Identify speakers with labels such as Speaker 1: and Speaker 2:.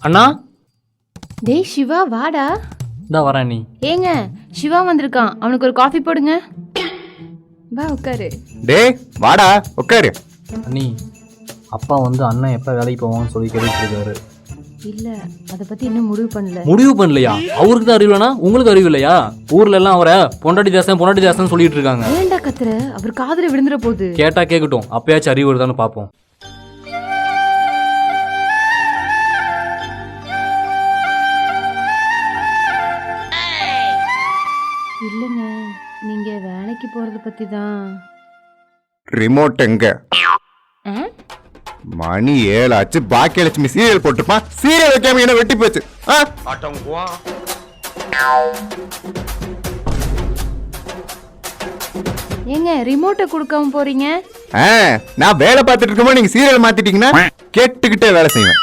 Speaker 1: அண்ணா
Speaker 2: டேய் சிவா வாடா.
Speaker 1: இந்தா வரேன் நீ.
Speaker 2: ஏங்க சிவா வந்திருக்கான், அவனுக்கு ஒரு காஃபி போடுங்க. வா உட்காரு.
Speaker 3: டேய் வாடா உட்காரு.
Speaker 1: அண்ணி அப்பா வந்து அண்ணன் எப்போ வேலைக்கு போவாங்கன்னு சொல்லி கேட்டுட்டு இருக்காரு.
Speaker 2: இல்ல அதை பத்தி இன்னும் முடிவு பண்ணல.
Speaker 1: முடிவு பண்ணலையா? அவருக்கு தான் அறிவு இல்லைனா உங்களுக்கு அறிவு இல்லையா? ஊர்ல எல்லாம் அவரை பொண்டாட்டி தேசம் சொல்லிட்டு இருக்காங்க.
Speaker 2: ஏன்டா கத்துற? அவர் காதுல விழுந்துற போகுது.
Speaker 1: கேட்டா கேட்கட்டும், அப்பயாச்சும் அறிவு வருதான்னு பார்ப்போம்.
Speaker 2: இல்லைங்க, நீங்க வேலைக்கு போறத பத்தி தான்.
Speaker 3: ரிமோட் எங்க? மணி 7 ஆச்சு. பாக்கிய லட்சுமி சீரியல் போட்டுப்பான். சீரியல் வைக்காம என்ன வெட்டி போச்சு.
Speaker 2: ஏங்க ரிமோட்டை கொடுக்காம போறீங்க?
Speaker 3: நான் வேலை பார்த்துட்டு இருக்கும்போது நீங்க சீரியல் மாத்திட்டீங்கன்னா கேட்டுக்கிட்டே வேலை செய்வேன்.